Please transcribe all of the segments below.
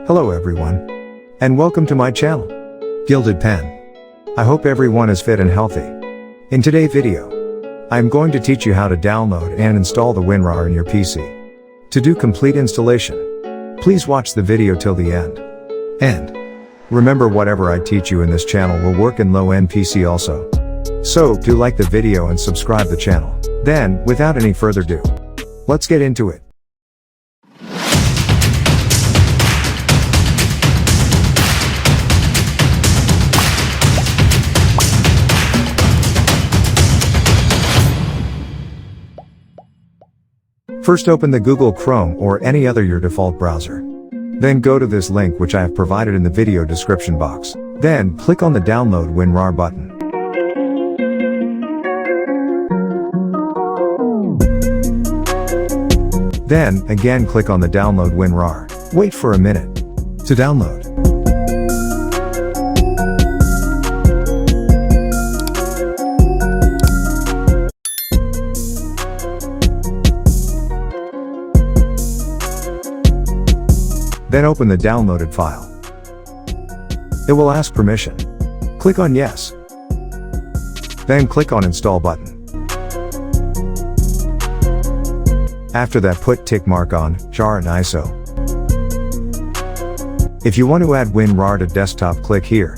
Hello everyone, and welcome to my channel, Gilded Pen. I hope everyone is fit and healthy. In today's video, I am going to teach you how to download and install the Winrar in your PC. To do complete installation, please watch the video till the end. And remember, whatever I teach you in this channel will work in low-end PC also. So do like the video and subscribe the channel. Then, without any further ado, let's get into it. First, open the Google Chrome or any other your default browser. Then go to this link which I have provided in the video description box. Then click on the Download Winrar button. Then again click on the Download Winrar. Wait for a minute to download. Then open the downloaded file. It will ask permission. Click on Yes. Then click on Install button. After that, put tick mark on WINDOWS.SO. If you want to add WinRAR to desktop, click here.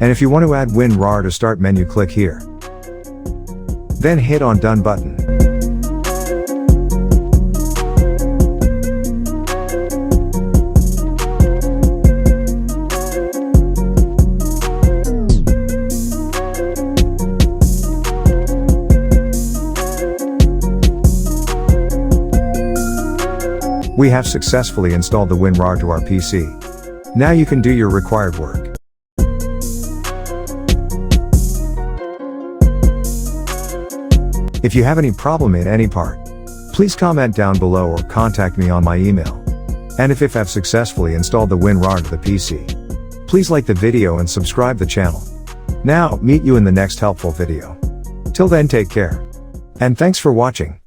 And if you want to add WinRAR to start menu, click here. Then hit on Done button. We have successfully installed the Winrar to our PC. Now you can do your required work. If you have any problem in any part, please comment down below or contact me on my email. And if I've successfully installed the Winrar to the PC, please like the video and subscribe the channel. Now, meet you in the next helpful video. Till then, take care. And thanks for watching.